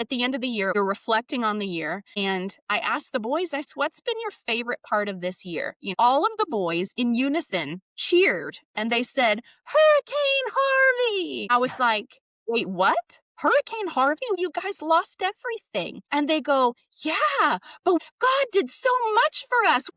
At the end of the year, we're reflecting on the year. And I asked the boys, I said, what's been your favorite part of this year? All of the boys in unison cheered and they said, Hurricane Harvey. I was like, wait, what? Hurricane Harvey? You guys lost everything. And they go, yeah, but God did so much for us.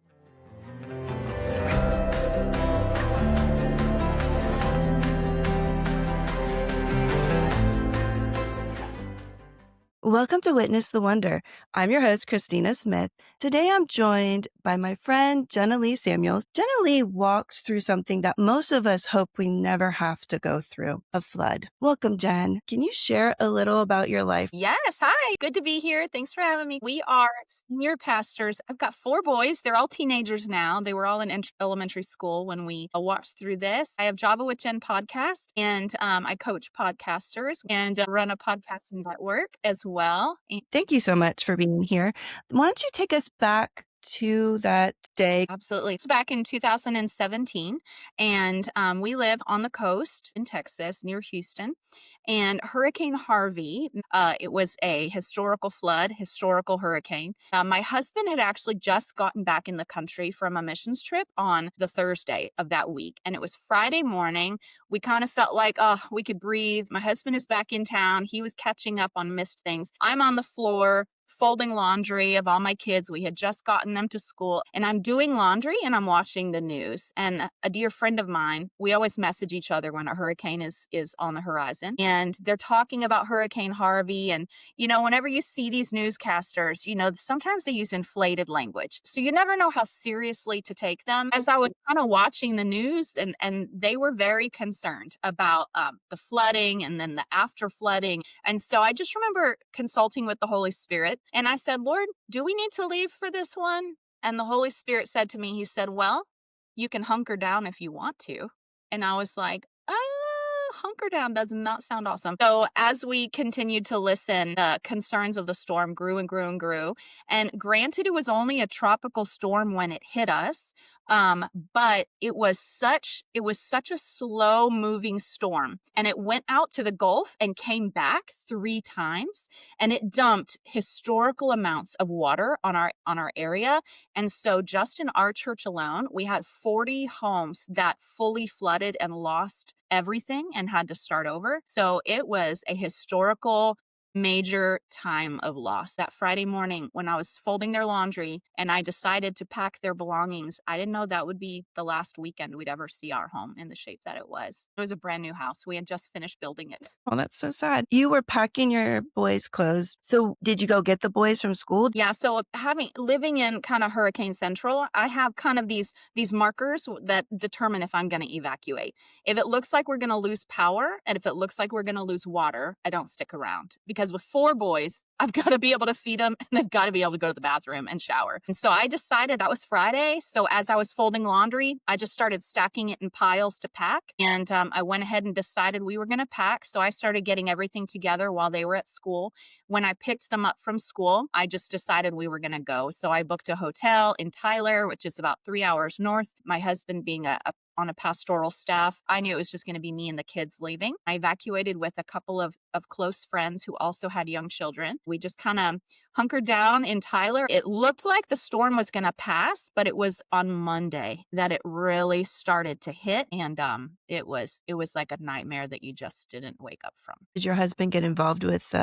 Welcome to Witness the Wonder. I'm your host, Christina Smith. Today I'm joined by my friend, Jenilee Samuel. Jenilee walked through something that most of us hope we never have to go through, a flood. Welcome, Jen. Can you share a little about your life? Yes. Hi. Good to be here. Thanks for having me. We are senior pastors. I've got 4 boys. They're all teenagers now. They were all in elementary school when we walked through this. I have Java with Jen podcast, and I coach podcasters and run a podcasting network as well. Thank you so much for being here. Why don't you take us back to that day? Absolutely. It's back in 2017, and we live on the coast in Texas near Houston. And Hurricane Harvey, it was a historical flood, historical hurricane. My husband had actually just gotten back in the country from a missions trip on the Thursday of that week. And it was Friday morning. We kind of felt like, we could breathe. My husband is back in town. He was catching up on missed things. I'm on the floor folding laundry of all my kids. We had just gotten them to school, and I'm doing laundry and I'm watching the news. And a dear friend of mine, we always message each other when a hurricane is on the horizon, and they're talking about Hurricane Harvey. And, whenever you see these newscasters, sometimes they use inflated language. So you never know how seriously to take them. As I was kind of watching the news, and they were very concerned about the flooding and then the after flooding. And so I just remember consulting with the Holy Spirit. And I said, Lord, do we need to leave for this one? And the Holy Spirit said to me, he said, well, you can hunker down if you want to. And I was like, hunker down does not sound awesome. So as we continued to listen, the concerns of the storm grew and grew and grew. And granted, it was only a tropical storm when it hit us. But it was such a slow moving storm, and it went out to the Gulf and came back 3 times, and it dumped historical amounts of water on our area. And so just in our church alone, we had 40 homes that fully flooded and lost everything and had to start over. So it was a historical major time of loss. That Friday morning when I was folding their laundry and I decided to pack their belongings, I didn't know that would be the last weekend we'd ever see our home in the shape that it was. It was a brand new house. We had just finished building it. Oh, that's so sad. You were packing your boys' clothes. So did you go get the boys from school? Yeah. So living in kind of Hurricane Central, I have kind of these markers that determine if I'm going to evacuate. If it looks like we're going to lose power and if it looks like we're going to lose water, I don't stick around, because with 4 boys, I've got to be able to feed them and they've got to be able to go to the bathroom and shower. And so I decided that was Friday. So as I was folding laundry, I just started stacking it in piles to pack. And I went ahead and decided we were going to pack. So I started getting everything together while they were at school. When I picked them up from school, I just decided we were going to go. So I booked a hotel in Tyler, which is about 3 hours north. My husband being on a pastoral staff, I knew it was just going to be me and the kids leaving. I evacuated with a couple of close friends who also had young children. We just kind of hunkered down in Tyler. It looked like the storm was going to pass, but it was on Monday that it really started to hit. And it was like a nightmare that you just didn't wake up from. Did your husband get involved with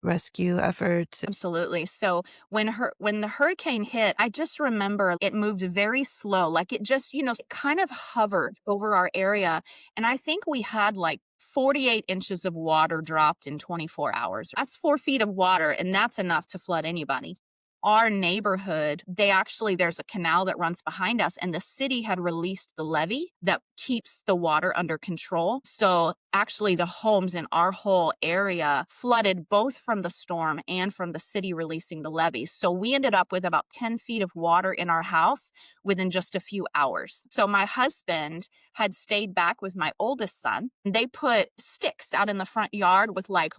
rescue efforts? Absolutely. So when the hurricane hit, I just remember it moved very slow. Like it just, it kind of hovered over our area. And I think we had like 48 inches of water dropped in 24 hours. That's 4 feet of water, and that's enough to flood anybody. Our neighborhood, there's a canal that runs behind us, and the city had released the levee that keeps the water under control. So actually the homes in our whole area flooded both from the storm and from the city releasing the levee. So we ended up with about 10 feet of water in our house within just a few hours. So my husband had stayed back with my oldest son. They put sticks out in the front yard with like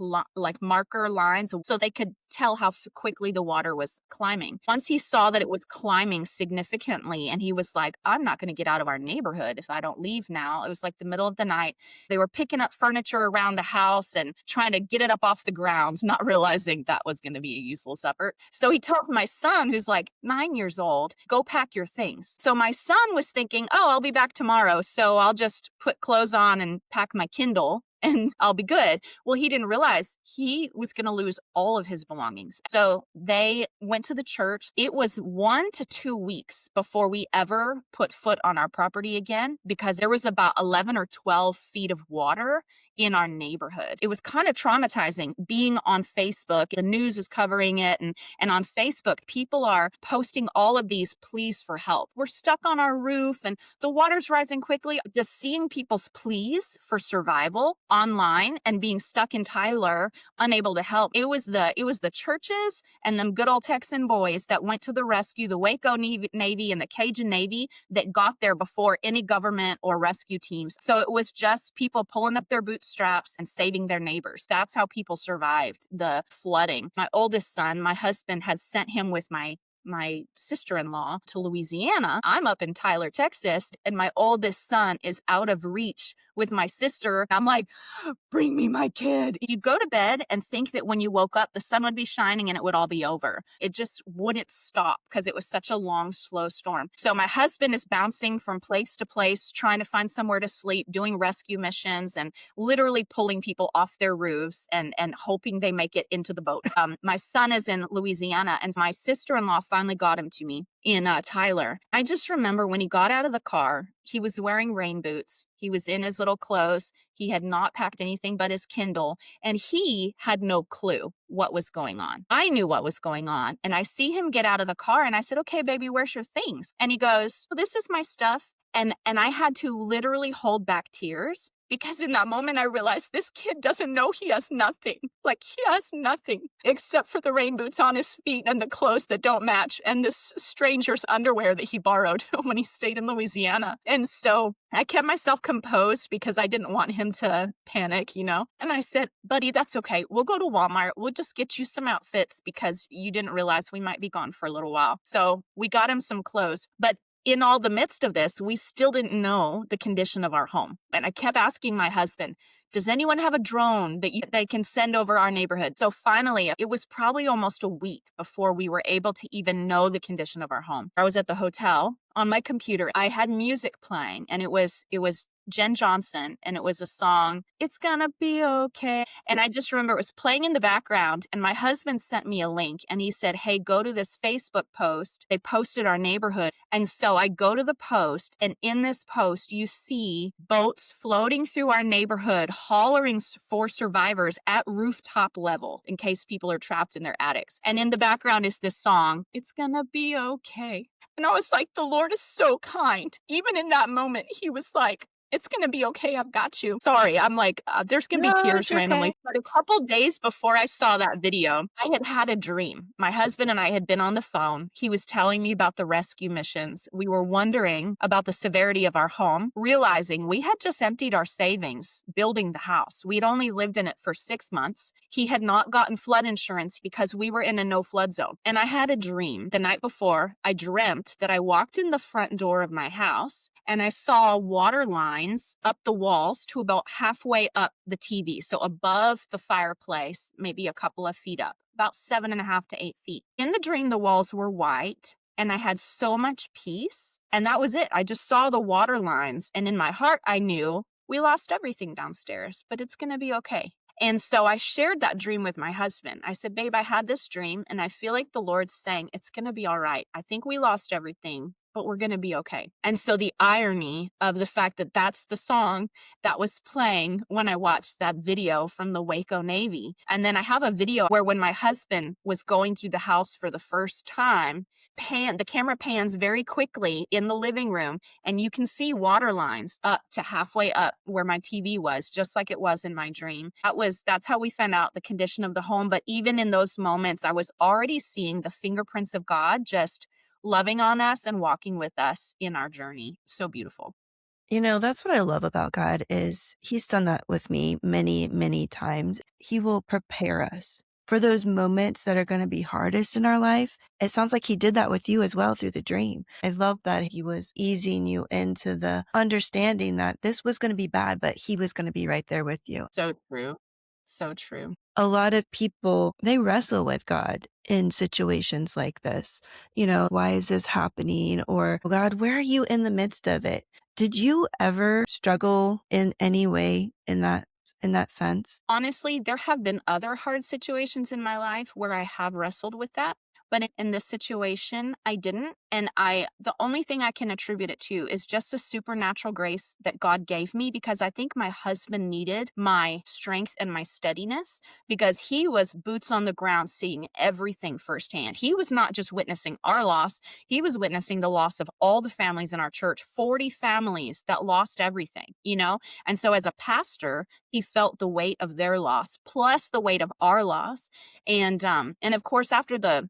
marker lines so they could tell how quickly the water was climbing. Once he saw that it was climbing significantly, and he was like, I'm not going to get out of our neighborhood if I don't leave now. It was like the middle of the night. They were picking picking up furniture around the house and trying to get it up off the ground, not realizing that was going to be a useless effort. So he tells my son, who's like 9 years old, go pack your things. So my son was thinking, oh, I'll be back tomorrow. So I'll just put clothes on and pack my Kindle and I'll be good. Well, he didn't realize he was going to lose all of his belongings. So they went to the church. It was 1 to 2 weeks before we ever put foot on our property again because there was about 11 or 12 feet of water in our neighborhood. It was kind of traumatizing being on Facebook. The news is covering it. And on Facebook, people are posting all of these pleas for help. We're stuck on our roof and the water's rising quickly. Just seeing people's pleas for survival online and being stuck in Tyler, unable to help. It was the churches and them good old Texan boys that went to the rescue, the Waco Navy and the Cajun Navy that got there before any government or rescue teams. So it was just people pulling up their bootstraps and saving their neighbors. That's how people survived the flooding. My oldest son, my husband had sent him with my sister-in-law to Louisiana. I'm up in Tyler, Texas, and my oldest son is out of reach with my sister. I'm like, bring me my kid. You'd go to bed and think that when you woke up, the sun would be shining and it would all be over. It just wouldn't stop because it was such a long, slow storm. So my husband is bouncing from place to place, trying to find somewhere to sleep, doing rescue missions and literally pulling people off their roofs and hoping they make it into the boat. My son is in Louisiana and my sister-in-law finally got him to me in Tyler. I just remember when he got out of the car, he was wearing rain boots. He was in his little clothes. He had not packed anything but his Kindle, and he had no clue what was going on. I knew what was going on, and I see him get out of the car, and I said, okay, baby, where's your things? And he goes, well, this is my stuff. And I had to literally hold back tears because in that moment I realized this kid doesn't know he has nothing. Like he has nothing except for the rain boots on his feet and the clothes that don't match and this stranger's underwear that he borrowed when he stayed in Louisiana. And so I kept myself composed because I didn't want him to panic, you know? And I said, buddy, that's okay. We'll go to Walmart. We'll just get you some outfits because you didn't realize we might be gone for a little while. So we got him some clothes. But in all the midst of this, we still didn't know the condition of our home. And I kept asking my husband, does anyone have a drone that they can send over our neighborhood? So finally, it was probably almost a week before we were able to even know the condition of our home. I was at the hotel on my computer. I had music playing and it was Jen Johnson, and it was a song, It's Gonna Be Okay. And I just remember it was playing in the background, and my husband sent me a link, and he said, hey, go to this Facebook post. They posted our neighborhood. And so I go to the post, and in this post, you see boats floating through our neighborhood, hollering for survivors at rooftop level in case people are trapped in their attics. And in the background is this song, It's Gonna Be Okay. And I was like, the Lord is so kind. Even in that moment, he was like, it's going to be okay. I've got you. Sorry. I'm like, there's going to be No, tears it's randomly. okay. But a couple days before I saw that video, I had a dream. My husband and I had been on the phone. He was telling me about the rescue missions. We were wondering about the severity of our home, realizing we had just emptied our savings building the house. We'd only lived in it for 6 months. He had not gotten flood insurance because we were in a no flood zone. And I had a dream the night before. I dreamt that I walked in the front door of my house and I saw water lines up the walls to about halfway up the TV. So above the fireplace, maybe a couple of feet up, about 7.5 to 8 feet. In the dream, the walls were white and I had so much peace. And that was it. I just saw the water lines. And in my heart, I knew we lost everything downstairs, but it's going to be okay. And so I shared that dream with my husband. I said, babe, I had this dream and I feel like the Lord's saying it's going to be all right. I think we lost everything, but we're going to be okay. And so the irony of the fact that that's the song that was playing when I watched that video from the Waco Navy. And then I have a video where when my husband was going through the house for the first time, the camera pans very quickly in the living room and you can see water lines up to halfway up where my TV was, just like it was in my dream. That's how we found out the condition of the home. But even in those moments, I was already seeing the fingerprints of God just loving on us and walking with us in our journey. So beautiful. You know, that's what I love about God is he's done that with me many, many times. He will prepare us for those moments that are going to be hardest in our life. It sounds like he did that with you as well through the dream. I love that he was easing you into the understanding that this was going to be bad, but he was going to be right there with you. So true. So true. A lot of people, they wrestle with God in situations like this. Why is this happening? Or, God, where are you in the midst of it? Did you ever struggle in any way in that sense? Honestly, there have been other hard situations in my life where I have wrestled with that, but in this situation, I didn't. And the only thing I can attribute it to is just a supernatural grace that God gave me, because I think my husband needed my strength and my steadiness, because he was boots on the ground seeing everything firsthand. He was not just witnessing our loss, he was witnessing the loss of all the families in our church, 40 families that lost everything. And so as a pastor, he felt the weight of their loss plus the weight of our loss. And of course, after the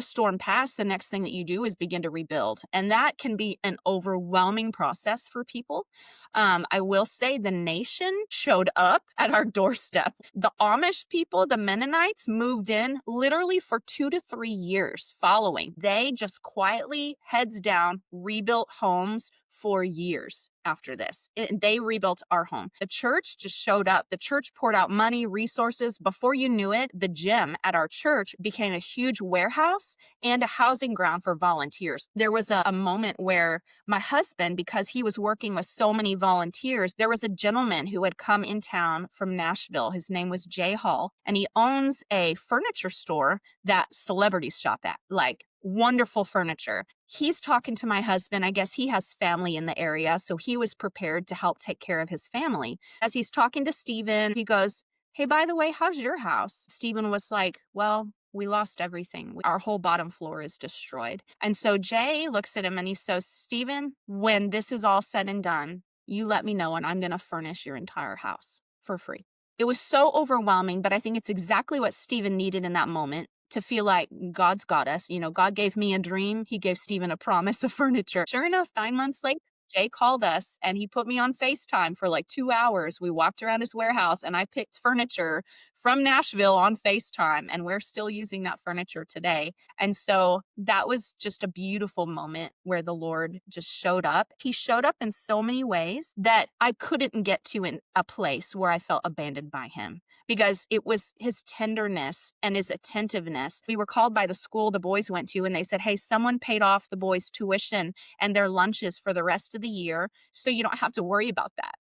storm passed, the next thing that you do is begin to rebuild. And that can be an overwhelming process for people. I will say the nation showed up at our doorstep. The Amish people, the Mennonites, moved in literally for 2 to 3 years following. They just quietly, heads down, rebuilt homes for years after this. They rebuilt our home. The church just showed up. The church poured out money, resources. Before you knew it, the gym at our church became a huge warehouse and a housing ground for volunteers. There was a moment where my husband, because he was working with so many volunteers, there was a gentleman who had come in town from Nashville. His name was Jay Hall, and he owns a furniture store that celebrities shop at, like wonderful furniture. He's talking to my husband. I guess he has family in the area, so he was prepared to help take care of his family. As he's talking to Stephen, he goes, "Hey, by the way, how's your house?" Stephen was like, "Well, we lost everything. Our whole bottom floor is destroyed." And so Jay looks at him and he says, "Stephen, when this is all said and done, you let me know and I'm going to furnish your entire house for free." It was so overwhelming, but I think it's exactly what Stephen needed in that moment, to feel like God's got us. God gave me a dream. He gave Stephen a promise of furniture. Sure enough, 9 months later, Jay called us and he put me on FaceTime for like 2 hours. We walked around his warehouse and I picked furniture from Nashville on FaceTime, and we're still using that furniture today. And so that was just a beautiful moment where the Lord just showed up. He showed up in so many ways that I couldn't get to in a place where I felt abandoned by him, because it was his tenderness and his attentiveness. We were called by the school the boys went to, and they said, "Hey, someone paid off the boys' tuition and their lunches for the rest of the year, so you don't have to worry about that."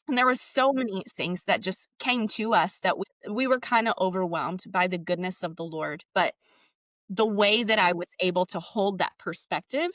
And there were so many things that just came to us that we were kind of overwhelmed by the goodness of the Lord. But the way that I was able to hold that perspective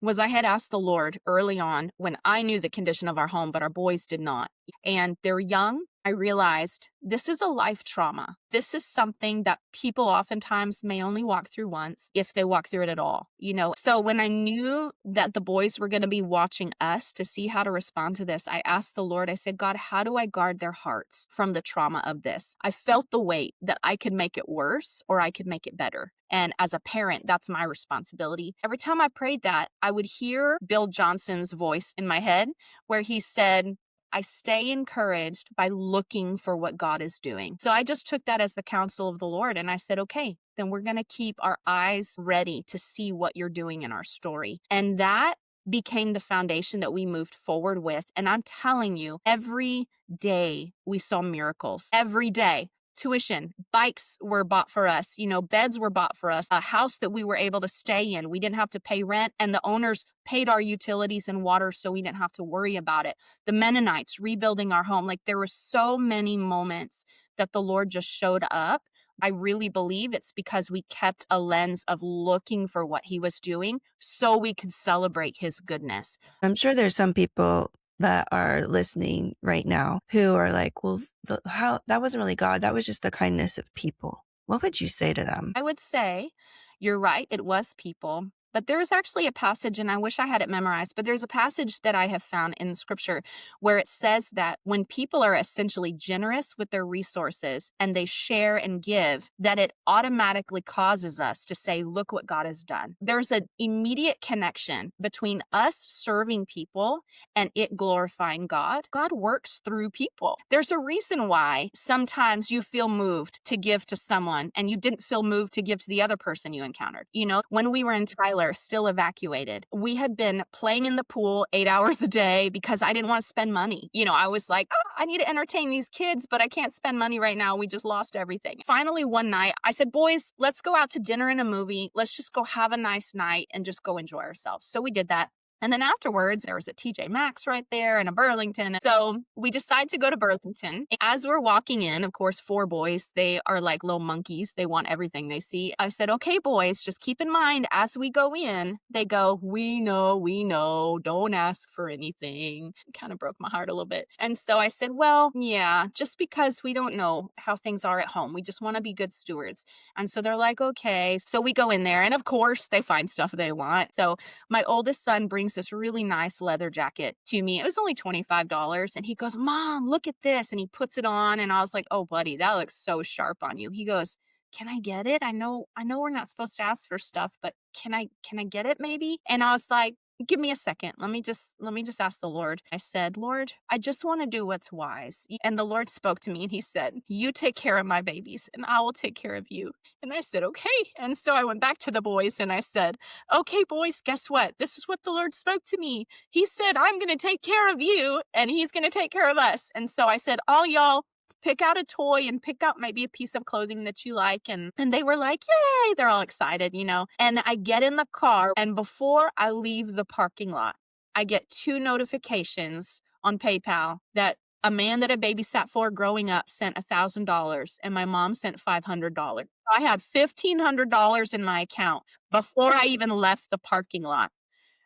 was I had asked the Lord early on, when I knew the condition of our home, but our boys did not. And they're young. I realized this is a life trauma. This is something that people oftentimes may only walk through once, if they walk through it at all. So when I knew that the boys were going to be watching us to see how to respond to this, I asked the Lord, I said, "God, how do I guard their hearts from the trauma of this?" I felt the weight that I could make it worse or I could make it better. And as a parent, that's my responsibility. Every time I prayed that, I would hear Bill Johnson's voice in my head where he said, "I stay encouraged by looking for what God is doing." So I just took that as the counsel of the Lord. And I said, "Okay, then we're going to keep our eyes ready to see what you're doing in our story." And that became the foundation that we moved forward with. And I'm telling you, every day we saw miracles. Every day. Tuition, bikes were bought for us, beds were bought for us, a house that we were able to stay in. We didn't have to pay rent, and the owners paid our utilities and water, so we didn't have to worry about it. The Mennonites rebuilding our home. Like, there were so many moments that the Lord just showed up. I really believe it's because we kept a lens of looking for what he was doing so we could celebrate his goodness. I'm sure there's some people that are listening right now who are like, well, how that wasn't really God. That was just the kindness of people. What would you say to them? I would say you're right, it was people. But there's actually a passage, and I wish I had it memorized, but there's a passage that I have found in scripture where it says that when people are essentially generous with their resources and they share and give, that it automatically causes us to say, look what God has done. There's an immediate connection between us serving people and it glorifying God. God works through people. There's a reason why sometimes you feel moved to give to someone and you didn't feel moved to give to the other person you encountered. When we were in Tyler, still evacuated, we had been playing in the pool 8 hours a day because I didn't want to spend money. I was like, oh, I need to entertain these kids, but I can't spend money right now. We just lost everything. Finally, one night, I said, boys, let's go out to dinner and a movie. Let's just go have a nice night and just go enjoy ourselves. So we did that. And then afterwards, there was a TJ Maxx right there and a Burlington. So we decided to go to Burlington. As we're walking in, of course, 4 boys, they are like little monkeys. They want everything they see. I said, okay, boys, just keep in mind as we go in, they go, we know, don't ask for anything. It kind of broke my heart a little bit. And so I said, well, yeah, just because we don't know how things are at home. We just want to be good stewards. And so they're like, okay. So we go in there and of course they find stuff they want. So my oldest son brings this really nice leather jacket to me. It was only $25. And he goes, Mom, look at this. And he puts it on. And I was like, oh, buddy, that looks so sharp on you. He goes, can I get it? I know we're not supposed to ask for stuff, but can I get it maybe? And I was like, give me a second. Let me just ask the Lord. I said, Lord, I just want to do what's wise. And the Lord spoke to me and he said, you take care of my babies and I will take care of you. And I said, okay. And so I went back to the boys and I said, okay, boys, guess what? This is what the Lord spoke to me. He said, I'm going to take care of you and he's going to take care of us. And so I said, all y'all, pick out a toy and pick out maybe a piece of clothing that you like. And they were like, yay, they're all excited, And I get in the car and before I leave the parking lot, I get 2 notifications on PayPal that a man that I babysat for growing up sent $1,000 and my mom sent $500. I had $1,500 in my account before I even left the parking lot.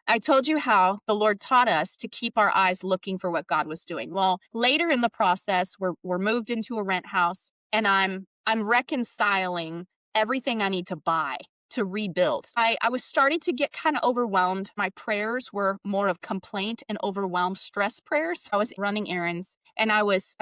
I told you how the Lord taught us to keep our eyes looking for what God was doing. Well, later in the process, we're moved into a rent house and I'm reconciling everything I need to buy to rebuild. I was starting to get kind of overwhelmed. My prayers were more of complaint and overwhelmed stress prayers. I was running errands and I was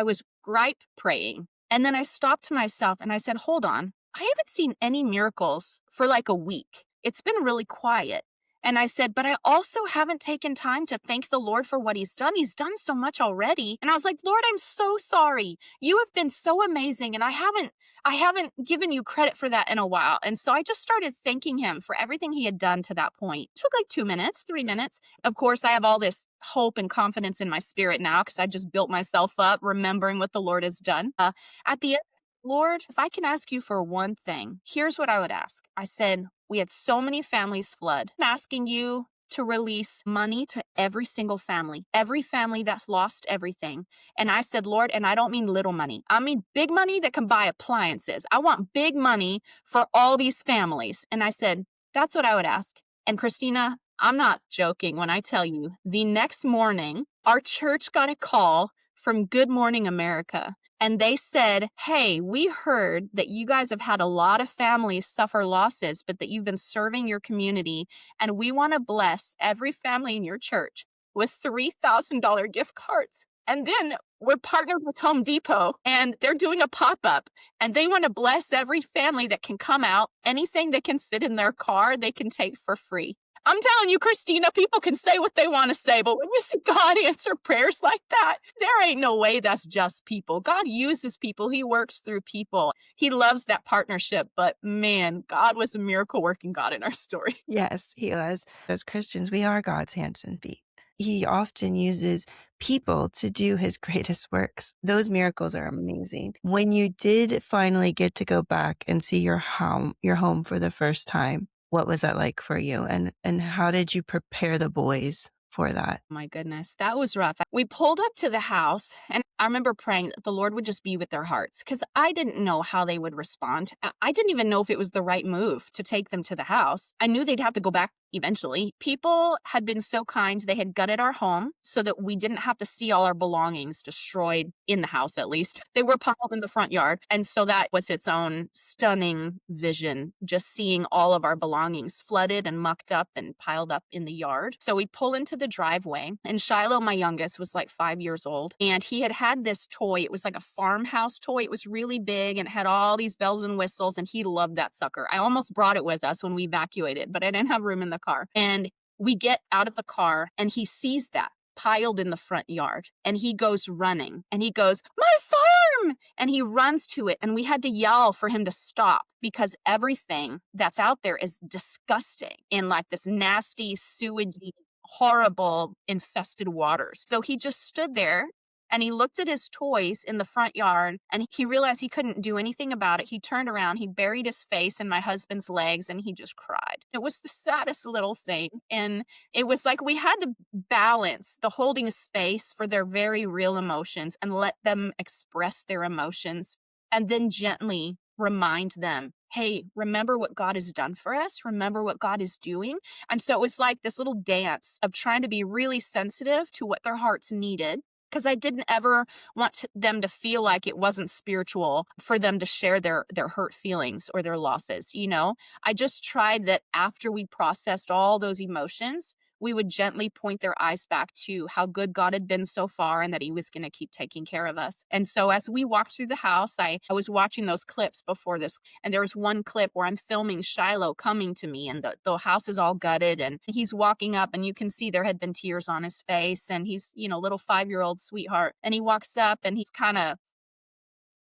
gripe praying. And then I stopped myself and I said, hold on, I haven't seen any miracles for like a week. It's been really quiet. And I said, but I also haven't taken time to thank the Lord for what he's done. He's done so much already. And I was like, Lord, I'm so sorry. You have been so amazing. And I haven't given you credit for that in a while. And so I just started thanking him for everything he had done to that point. It took like 2 minutes, 3 minutes. Of course, I have all this hope and confidence in my spirit now because I just built myself up, remembering what the Lord has done. At the end, Lord, if I can ask you for one thing, here's what I would ask. I said, we had so many families flood. I'm asking you to release money to every single family that lost everything. And I said, Lord, and I don't mean little money. I mean big money that can buy appliances. I want big money for all these families. And I said, that's what I would ask. And Christina, I'm not joking when I tell you, the next morning, our church got a call from Good Morning America. And they said, hey, we heard that you guys have had a lot of families suffer losses, but that you've been serving your community. And we want to bless every family in your church with $3,000 gift cards. And then we're partnered with Home Depot and they're doing a pop-up and they want to bless every family that can come out. Anything that can fit in their car, they can take for free. I'm telling you, Christina, people can say what they want to say, but when you see God answer prayers like that, there ain't no way that's just people. God uses people. He works through people. He loves that partnership. But man, God was a miracle working God in our story. Yes, he was. As Christians, we are God's hands and feet. He often uses people to do his greatest works. Those miracles are amazing. When you did finally get to go back and see your home for the first time, what was that like for you? And how did you prepare the boys for that? My goodness, that was rough. We pulled up to the house and I remember praying that the Lord would just be with their hearts because I didn't know how they would respond. I didn't even know if it was the right move to take them to the house. I knew they'd have to go back eventually. People had been so kind, they had gutted our home so that we didn't have to see all our belongings destroyed in the house, at least. They were piled in the front yard. And so that was its own stunning vision, just seeing all of our belongings flooded and mucked up and piled up in the yard. So we pull into the driveway, and Shiloh, my youngest, was like 5 years old. And he had had this toy. It was like a farmhouse toy. It was really big and had all these bells and whistles, and he loved that sucker. I almost brought it with us when we evacuated, but I didn't have room in the car. And we get out of the car, and he sees that piled in the front yard, and he goes running, and he goes, "My farm!" And he runs to it, and we had to yell for him to stop because everything that's out there is disgusting in like this nasty, sewagey, horrible, infested waters. So he just stood there and he looked at his toys in the front yard, and he realized he couldn't do anything about it. He turned around, he buried his face in my husband's legs, and he just cried. It was the saddest little thing. And it was like we had to balance the holding space for their very real emotions and let them express their emotions, and then gently remind them, hey, remember what God has done for us? Remember what God is doing? And so it was like this little dance of trying to be really sensitive to what their hearts needed, because I didn't ever want them to feel like it wasn't spiritual for them to share their hurt feelings or their losses, you know? I just tried that after we processed all those emotions, we would gently point their eyes back to how good God had been so far and that he was going to keep taking care of us. And so as we walked through the house, I was watching those clips before this, and there was one clip where I'm filming Shiloh coming to me, and the house is all gutted, and he's walking up, and you can see there had been tears on his face, and he's, little 5-year-old sweetheart. And he walks up and he's kind of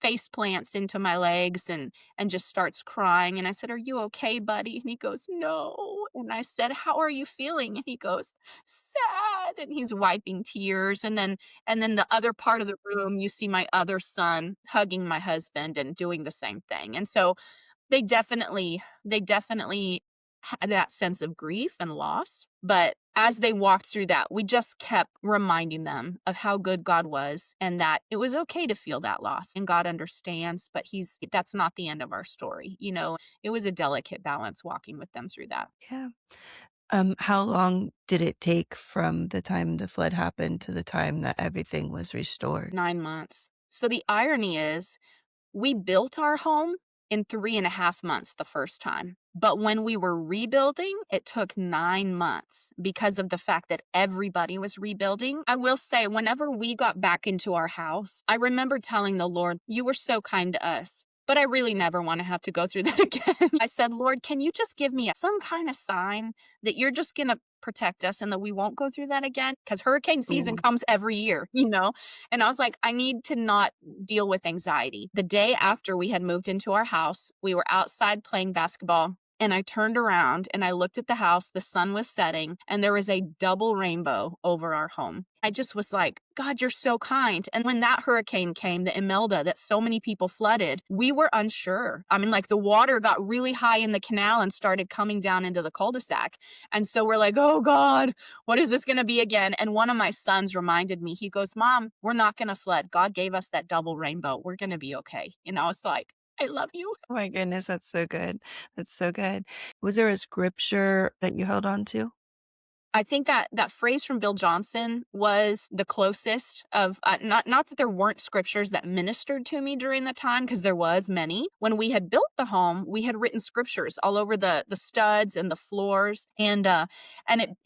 face plants into my legs and just starts crying. And I said, "Are you okay, buddy?" And he goes, "No." And I said, "How are you feeling?" And he goes, "Sad." And he's wiping tears. And then the other part of the room, you see my other son hugging my husband and doing the same thing. And so they definitely had that sense of grief and loss. But as they walked through that, we just kept reminding them of how good God was and that it was okay to feel that loss. And God understands, but that's not the end of our story. It was a delicate balance walking with them through that. Yeah. How long did it take from the time the flood happened to the time that everything was restored? 9 months. So the irony is, we built our home in 3.5 months the first time. But when we were rebuilding, it took 9 months because of the fact that everybody was rebuilding. I will say, whenever we got back into our house, I remember telling the Lord, "You were so kind to us, but I really never want to have to go through that again." I said, "Lord, can you just give me some kind of sign that you're just going to protect us and that we won't go through that again?" Because hurricane season Mm. comes every year. And I was like, I need to not deal with anxiety. The day after we had moved into our house, we were outside playing basketball. And I turned around and I looked at the house. The sun was setting, and there was a double rainbow over our home. I just was like, "God, you're so kind." And when that hurricane came, the Imelda, that so many people flooded, we were unsure. I mean, like the water got really high in the canal and started coming down into the cul-de-sac. And so we're like, "Oh God, what is this going to be again?" And one of my sons reminded me, he goes, "Mom, we're not going to flood. God gave us that double rainbow. We're going to be okay." And I was like, I love you. Oh my goodness, that's so good. That's so good. Was there a scripture that you held on to? I think that phrase from Bill Johnson was the closest of not that there weren't scriptures that ministered to me during the time, because there was many. When we had built the home, we had written scriptures all over the studs and the floors, and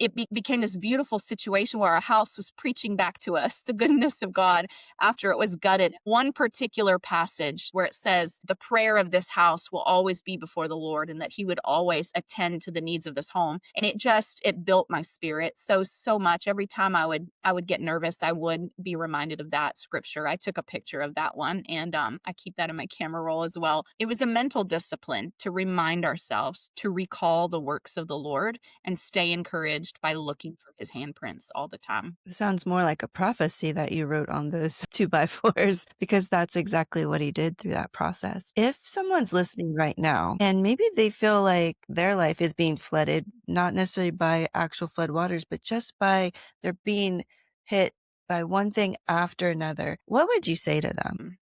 it became this beautiful situation where our house was preaching back to us the goodness of God after it was gutted. One particular passage where it says, "The prayer of this house will always be before the Lord, and that he would always attend to the needs of this home." And it built my spirit so much. Every time I would get nervous, I would be reminded of that scripture. I took a picture of that one, and I keep that in my camera roll as well. It was a mental discipline to remind ourselves to recall the works of the Lord and stay encouraged by looking for his handprints all the time. It sounds more like a prophecy that you wrote on those 2x4s because that's exactly what he did through that process. If someone's listening right now and maybe they feel like their life is being flooded, not necessarily by actual flood waters, but just by they're being hit by one thing after another, what would you say to them?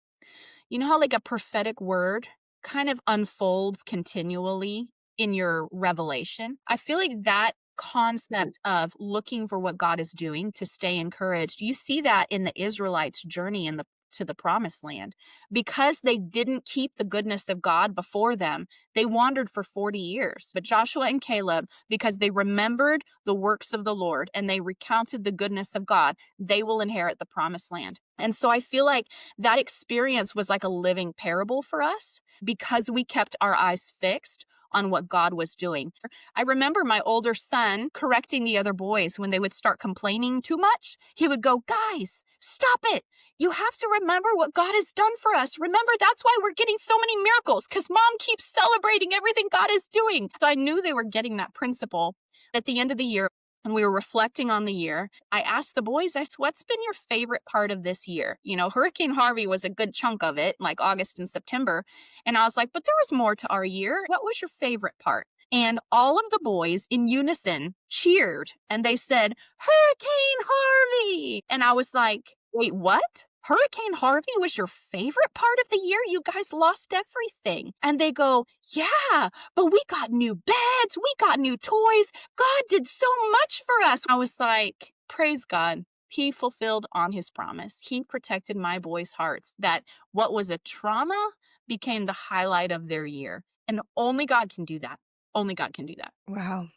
You know how like a prophetic word kind of unfolds continually in your revelation. I feel like that concept of looking for what God is doing to stay encouraged, you see that in the Israelites' journey in the to the promised land. Because they didn't keep the goodness of God before them, they wandered for 40 years. But Joshua and Caleb, because they remembered the works of the Lord and they recounted the goodness of God, they will inherit the promised land. And so I feel like that experience was like a living parable for us because we kept our eyes fixed on what God was doing. I remember my older son correcting the other boys when they would start complaining too much. He would go, "Guys, stop it. You have to remember what God has done for us. Remember, that's why we're getting so many miracles, because mom keeps celebrating everything God is doing." So I knew they were getting that principle. At the end of the year, and we were reflecting on the year, I asked the boys, I said, "What's been your favorite part of this year?" You know, Hurricane Harvey was a good chunk of it, like August and September. And I was like, "But there was more to our year. What was your favorite part?" And all of the boys in unison cheered and they said, "Hurricane Harvey." And I was like, "Wait, what? Hurricane Harvey was your favorite part of the year? You guys lost everything." And they go, "Yeah, but we got new beds, we got new toys. God did so much for us." I was like, praise God. He fulfilled on his promise. He protected my boys' hearts that what was a trauma became the highlight of their year. And only God can do that. Only God can do that. Wow.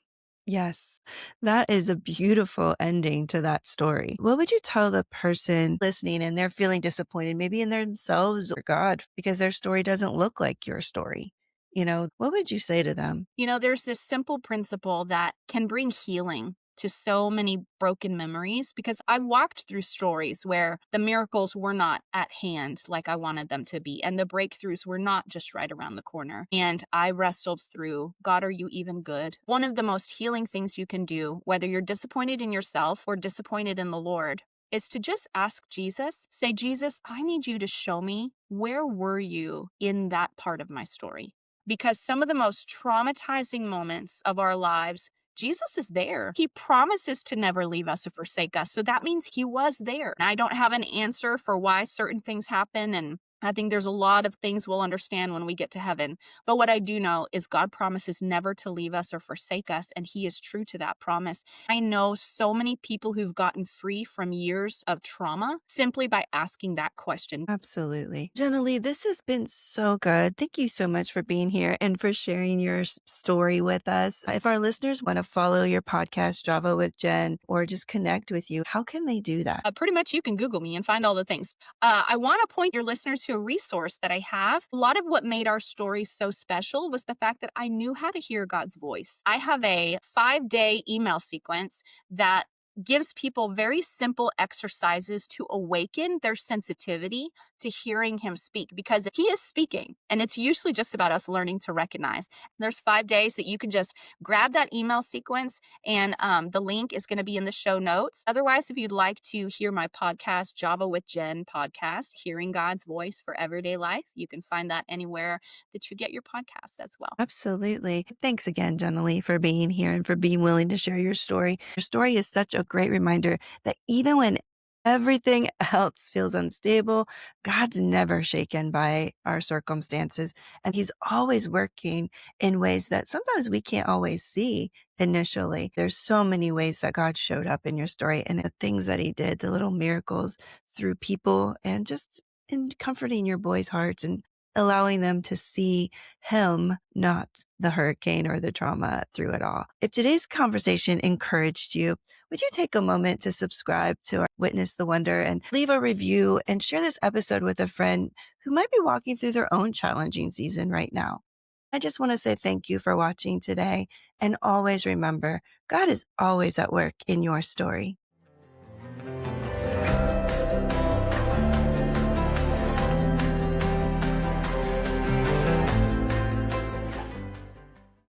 Yes, that is a beautiful ending to that story. What would you tell the person listening and they're feeling disappointed, maybe in themselves or God, because their story doesn't look like your story? What would you say to them? You know, there's this simple principle that can bring healing to so many broken memories because I walked through stories where the miracles were not at hand like I wanted them to be, and the breakthroughs were not just right around the corner. And I wrestled through, God, are you even good? One of the most healing things you can do, whether you're disappointed in yourself or disappointed in the Lord, is to just ask Jesus, say, "Jesus, I need you to show me, where were you in that part of my story?" Because some of the most traumatizing moments of our lives, Jesus is there. He promises to never leave us or forsake us. So that means he was there. And I don't have an answer for why certain things happen. And I think there's a lot of things we'll understand when we get to heaven. But what I do know is God promises never to leave us or forsake us. And he is true to that promise. I know so many people who've gotten free from years of trauma simply by asking that question. Absolutely. Jenilee, this has been so good. Thank you so much for being here and for sharing your story with us. If our listeners want to follow your podcast, Java with Jen, or just connect with you, how can they do that? Pretty much you can Google me and find all the things. I want to point your listeners to a resource that I have. A lot of what made our story so special was the fact that I knew how to hear God's voice. I have a 5-day email sequence that gives people very simple exercises to awaken their sensitivity to hearing him speak because he is speaking and it's usually just about us learning to recognize. There's 5 days that you can just grab that email sequence and the link is going to be in the show notes. Otherwise, if you'd like to hear my podcast, Java with Jen podcast, Hearing God's Voice for Everyday Life, you can find that anywhere that you get your podcasts as well. Absolutely. Thanks again, Jenilee, for being here and for being willing to share your story. Your story is such a great reminder that even when everything else feels unstable, God's never shaken by our circumstances. And he's always working in ways that sometimes we can't always see initially. There's so many ways that God showed up in your story and the things that he did, the little miracles through people and just in comforting your boys' hearts and allowing them to see him, not the hurricane or the trauma through it all. If today's conversation encouraged you, would you take a moment to subscribe to our Witness the Wonder and leave a review and share this episode with a friend who might be walking through their own challenging season right now? I just want to say thank you for watching today and always remember, God is always at work in your story.